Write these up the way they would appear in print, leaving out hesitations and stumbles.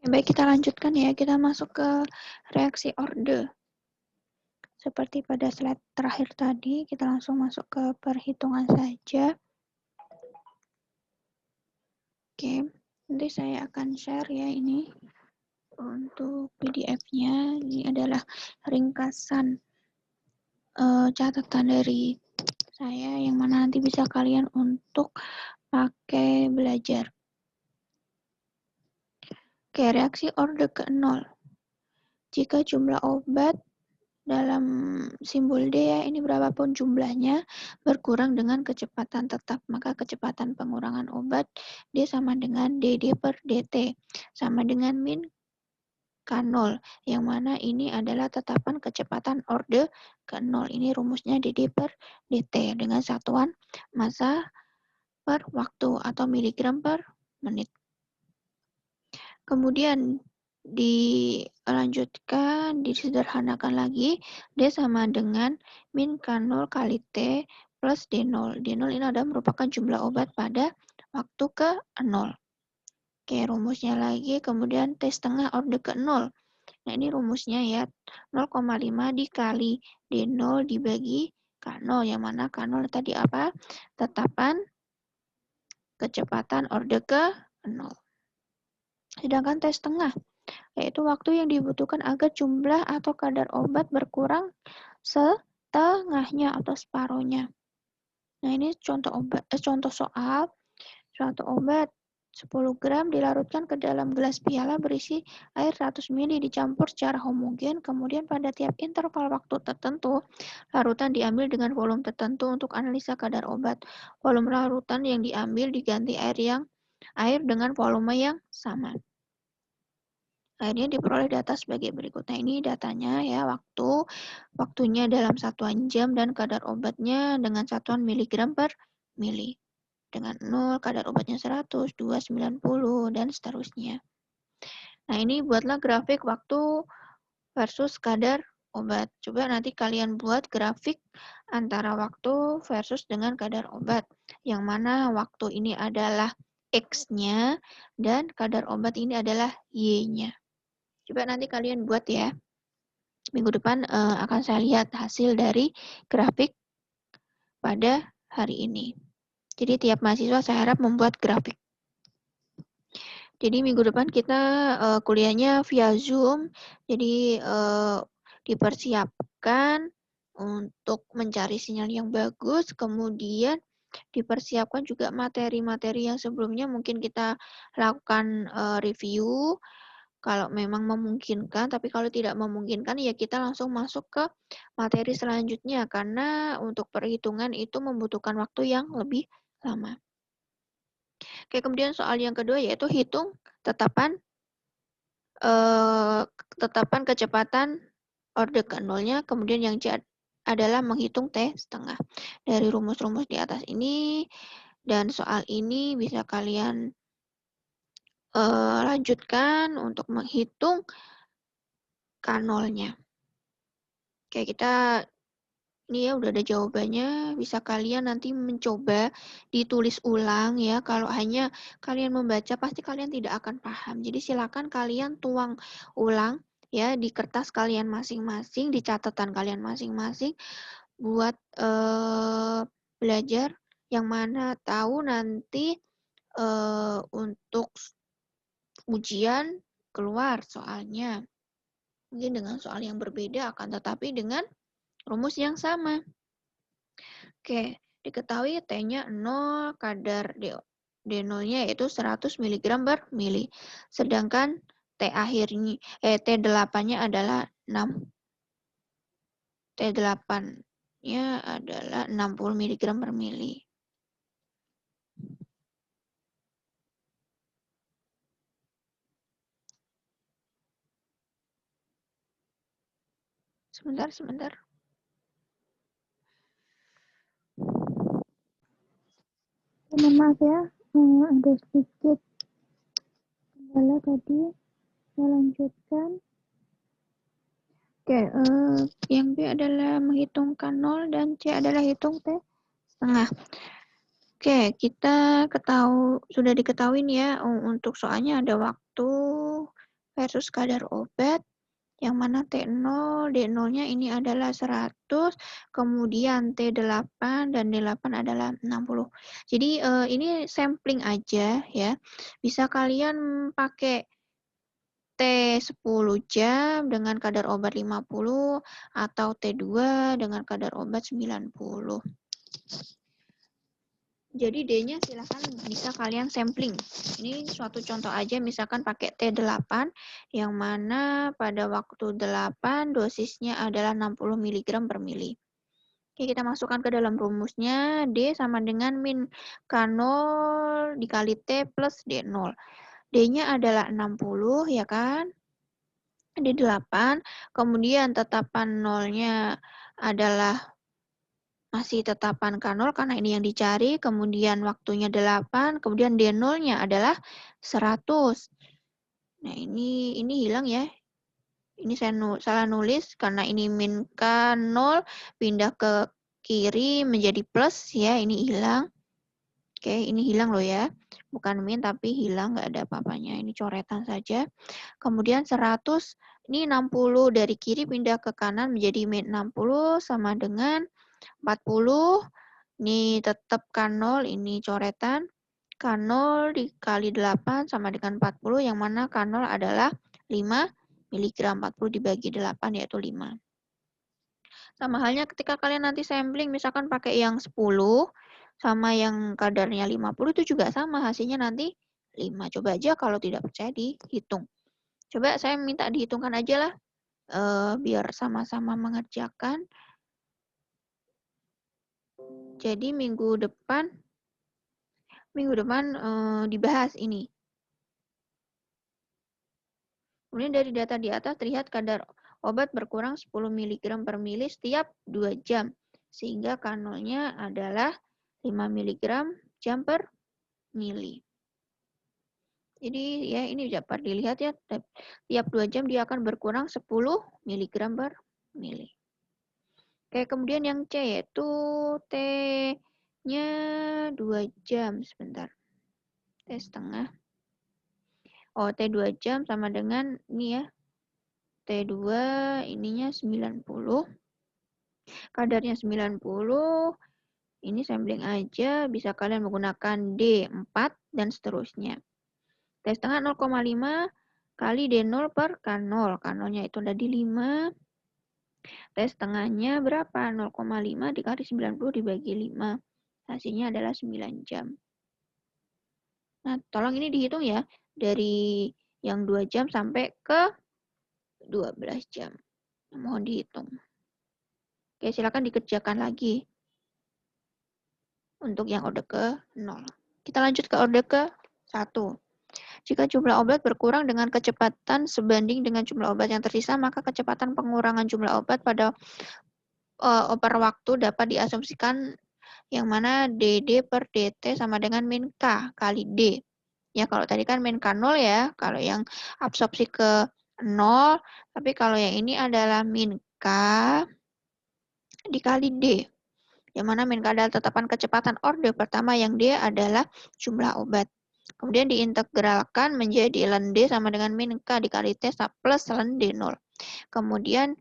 Baik, kita lanjutkan ya. Kita masuk ke reaksi Orde. Seperti pada slide terakhir tadi, kita langsung masuk ke perhitungan saja. Oke, nanti saya akan share ya ini untuk PDF-nya. Ini adalah ringkasan catatan dari saya yang mana nanti bisa kalian untuk pakai belajar. Oke, reaksi Orde ke-0. Jika jumlah obat dalam simbol D ya, ini berapapun jumlahnya, berkurang dengan kecepatan tetap, maka kecepatan pengurangan obat D sama dengan DD per DT, sama dengan min K0, yang mana ini adalah tetapan kecepatan orde ke-0. Ini rumusnya DD per DT dengan satuan massa per waktu atau miligram per menit. Kemudian dilanjutkan, disederhanakan lagi, D sama dengan min K0 kali T plus D0. D0 ini adalah merupakan jumlah obat pada waktu ke-0. Oke, rumusnya lagi, kemudian T setengah orde ke-0. Nah, ini rumusnya ya, 0,5 dikali D0 dibagi K0, yang mana K0 tadi apa? Tetapan kecepatan orde ke-0. Sedangkan T setengah, yaitu waktu yang dibutuhkan agar jumlah atau kadar obat berkurang setengahnya atau separuhnya. Nah, ini contoh soal. Suatu obat 10 gram dilarutkan ke dalam gelas piala berisi air 100 ml dicampur secara homogen, kemudian pada tiap interval waktu tertentu, larutan diambil dengan volume tertentu untuk analisa kadar obat. Volume larutan yang diambil diganti air dengan volume yang sama. Akhirnya diperoleh data sebagai berikut. Nah, ini datanya ya, waktunya dalam satuan jam dan kadar obatnya dengan satuan miligram per mili. Dengan 0, kadar obatnya 100, 2, 90, dan seterusnya. Nah, ini buatlah grafik waktu versus kadar obat. Coba nanti kalian buat grafik antara waktu versus dengan kadar obat. Yang mana waktu ini adalah X-nya dan kadar obat ini adalah Y-nya. Coba nanti kalian buat ya. Minggu depan akan saya lihat hasil dari grafik pada hari ini. Jadi tiap mahasiswa saya harap membuat grafik. Jadi minggu depan kita kuliahnya via Zoom. Jadi dipersiapkan untuk mencari sinyal yang bagus. Kemudian dipersiapkan juga materi-materi yang sebelumnya mungkin kita lakukan review. Kalau memang memungkinkan, tapi kalau tidak memungkinkan ya kita langsung masuk ke materi selanjutnya karena untuk perhitungan itu membutuhkan waktu yang lebih lama. Oke, kemudian soal yang kedua yaitu hitung tetapan kecepatan orde ke-0-nya, kemudian yang C adalah menghitung T setengah. Dari rumus-rumus di atas ini dan soal ini bisa kalian lanjutkan untuk menghitung K0-nya. Oke, ini ya udah ada jawabannya, bisa kalian nanti mencoba ditulis ulang ya. Kalau hanya kalian membaca pasti kalian tidak akan paham. Jadi silakan kalian tuang ulang ya di kertas kalian masing-masing, di catatan kalian masing-masing buat belajar, yang mana tahu nanti untuk ujian keluar soalnya. Mungkin dengan soal yang berbeda akan tetapi dengan rumus yang sama. Oke, diketahui T-nya 0, kadar D0-nya yaitu 100 mg per mili. Sedangkan T8-nya adalah 6. T8-nya adalah 60 mg per mili. Sebentar. Mohon maaf ya, ada sedikit kendala tadi. Saya lanjutkan. Oke, yang B adalah menghitung K0 dan C adalah hitung T setengah. Oke, kita sudah diketahui nih ya, untuk soalnya ada waktu versus kadar obat, yang mana T0, D0-nya ini adalah 100, kemudian T8 dan D8 adalah 60. Jadi ini sampling aja ya. Bisa kalian pakai T10 jam dengan kadar obat 50 atau T2 dengan kadar obat 90. Jadi D-nya silahkan bisa kalian sampling. Ini suatu contoh aja, misalkan pakai T8, yang mana pada waktu 8 dosisnya adalah 60 mg per mili. Oke, kita masukkan ke dalam rumusnya. D sama dengan min K0 dikali T plus D0. D-nya adalah 60, ya kan? D8, kemudian tetapan nolnya adalah masih tetapan K0 karena ini yang dicari, kemudian waktunya 8, kemudian D0-nya adalah 100. Nah, ini hilang ya. Ini saya salah nulis karena ini min K0 pindah ke kiri menjadi plus ya, ini hilang. Oke, ini hilang loh ya. Bukan min tapi hilang, nggak ada apa-apanya. Ini coretan saja. Kemudian 100, ini 60 dari kiri pindah ke kanan menjadi min 60 sama dengan 40. Ini tetap K0, ini coretan. K0 dikali 8 sama dengan 40, yang mana K0 adalah 5 mg. 40 dibagi 8 yaitu 5. Sama halnya ketika kalian nanti sampling, misalkan pakai yang 10 sama yang kadarnya 50, itu juga sama, hasilnya nanti 5. Coba aja kalau tidak percaya dihitung. Coba saya minta dihitungkan aja lah, biar sama-sama mengerjakan. Jadi minggu depan dibahas ini. Kemudian dari data di atas terlihat kadar obat berkurang 10 mg per mili setiap 2 jam. Sehingga K0-nya adalah 5 mg jam per mili. Jadi ya ini dapat dilihat ya, tiap 2 jam dia akan berkurang 10 mg per mili. Oke, kemudian yang C yaitu T-nya 2 jam. Sebentar. T setengah. Oh, T 2 jam sama dengan ini ya. T2 ininya 90. Kadarnya 90. Ini sampling aja. Bisa kalian menggunakan D4 dan seterusnya. T setengah 0,5 kali D0 per K0. K0-nya itu ada di 5. T setengahnya berapa? 0,5 dikali 90 dibagi 5. Hasilnya adalah 9 jam. Nah, tolong ini dihitung ya. Dari yang 2 jam sampai ke 12 jam. Mohon dihitung. Oke, silakan dikerjakan lagi. Untuk yang orde ke 0. Kita lanjut ke orde ke 1. Jika jumlah obat berkurang dengan kecepatan sebanding dengan jumlah obat yang tersisa, maka kecepatan pengurangan jumlah obat pada per waktu dapat diasumsikan yang mana DD per DT sama dengan min K kali D. Ya, kalau tadi kan min K0 ya, kalau yang absorpsi ke 0, tapi kalau yang ini adalah min K dikali D. Yang mana min K adalah tetapan kecepatan orde pertama yang D adalah jumlah obat. Kemudian diintegralkan menjadi ln D sama dengan min K dikali T plus ln D0. Kemudian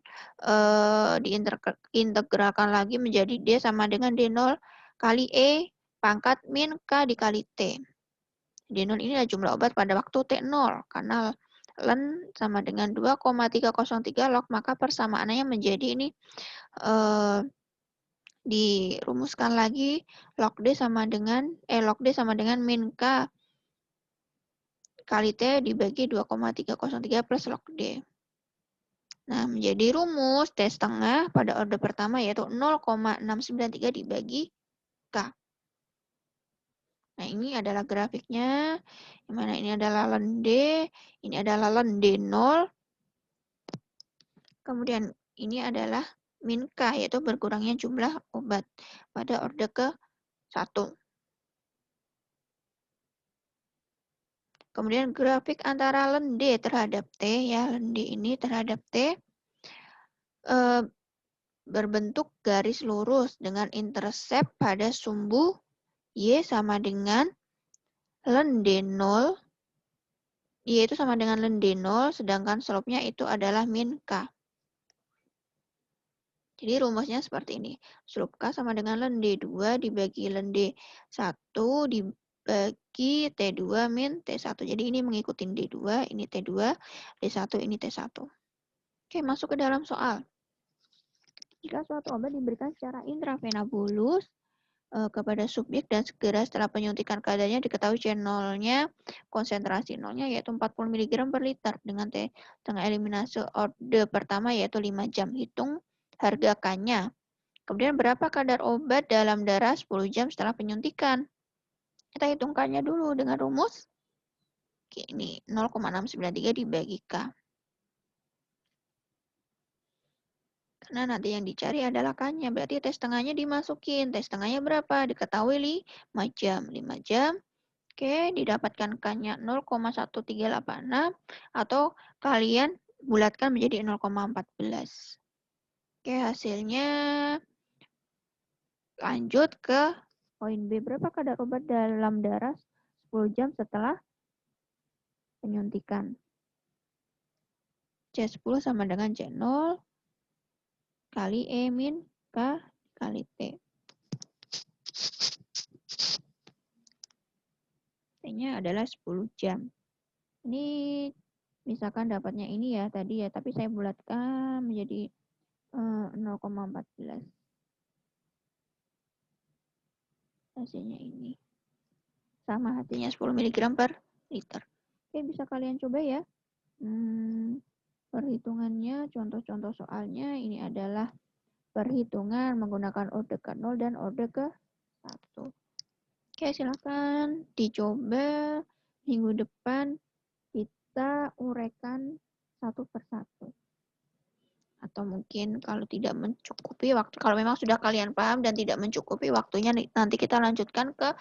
diintegralkan lagi menjadi D sama dengan D0 kali E pangkat min K dikali T. D0 ini adalah jumlah obat pada waktu T0. Karena ln sama dengan 2,303 log, maka persamaannya menjadi ini dirumuskan lagi log D sama dengan min K kali T dibagi 2,303 plus log D. Nah, menjadi rumus T setengah pada orde pertama yaitu 0,693 dibagi K. Nah, ini adalah grafiknya. Yang mana ini adalah ln D, ini adalah ln D0. Kemudian ini adalah min K, yaitu berkurangnya jumlah obat pada orde ke 1. Kemudian grafik antara ln D terhadap T, ya, ln D ini terhadap T berbentuk garis lurus dengan intercept pada sumbu Y sama dengan ln D0 Y itu sama dengan len D0, sedangkan slope-nya itu adalah min K. Jadi rumusnya seperti ini. Slope K sama dengan len D2 dibagi len D1 dibagi T2 min T1. Jadi ini mengikuti D2, ini T2, D1, ini T1. Oke, masuk ke dalam soal. Jika suatu obat diberikan secara intravena bulus kepada subjek dan segera setelah penyuntikan kadarnya diketahui C0-nya, konsentrasi 0-nya yaitu 40 mg per liter dengan tengah eliminasi orde pertama yaitu 5 jam. Hitung harga K-nya. Kemudian berapa kadar obat dalam darah 10 jam setelah penyuntikan? Kita hitung K-nya dulu dengan rumus. Ini 0,693 dibagi K. Karena nanti yang dicari adalah K-nya. Berarti T setengahnya dimasukin. T setengahnya berapa? Diketahui 5 jam. 5 jam. Oke, didapatkan K-nya 0,1386 atau kalian bulatkan menjadi 0,14. Oke, hasilnya lanjut ke poin B. Berapa kadar obat dalam darah 10 jam setelah penyuntikan? C10 sama dengan C0 kali E min K kali T. T-nya adalah 10 jam. Ini misalkan dapatnya ini ya tadi ya, tapi saya bulatkan menjadi 0,14. Hasilnya ini. Sama hasilnya 10 mg per liter. Oke, bisa kalian coba ya. Perhitungannya, contoh-contoh soalnya ini adalah perhitungan menggunakan orde ke-0 dan orde ke-1. Oke, silakan dicoba minggu depan kita uraikan satu persatu. Atau mungkin kalau tidak mencukupi waktu, kalau memang sudah kalian paham dan tidak mencukupi waktunya, nanti kita lanjutkan ke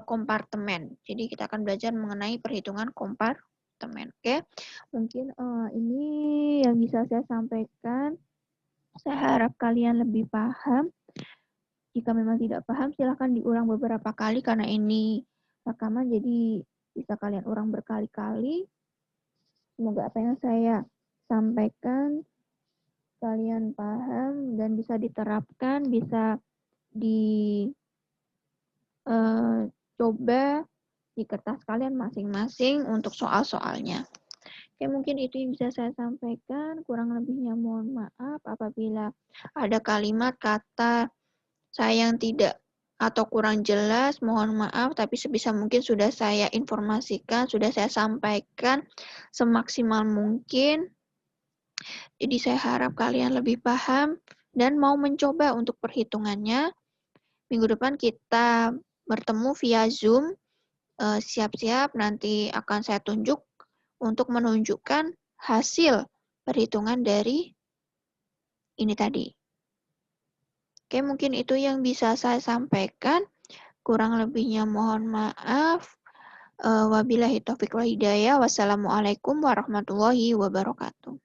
kompartemen. Jadi kita akan belajar mengenai perhitungan kompartemen. Oke, mungkin ini yang bisa saya sampaikan. Saya harap kalian lebih paham. Jika memang tidak paham, silahkan diulang beberapa kali karena ini rekaman, jadi bisa kalian ulang berkali-kali. Semoga apa yang saya sampaikan kalian paham dan bisa diterapkan, bisa coba di kertas kalian masing-masing untuk soal-soalnya. Oke, mungkin itu yang bisa saya sampaikan. Kurang lebihnya mohon maaf apabila ada kalimat, kata saya yang tidak atau kurang jelas, mohon maaf, tapi sebisa mungkin sudah saya informasikan, sudah saya sampaikan semaksimal mungkin. Jadi saya harap kalian lebih paham dan mau mencoba untuk perhitungannya. Minggu depan kita bertemu via Zoom. Siap-siap nanti akan saya tunjuk untuk menunjukkan hasil perhitungan dari ini tadi. Oke, mungkin itu yang bisa saya sampaikan. Kurang lebihnya mohon maaf. Wabillahi taufiq wal hidayah. Wassalamualaikum warahmatullahi wabarakatuh.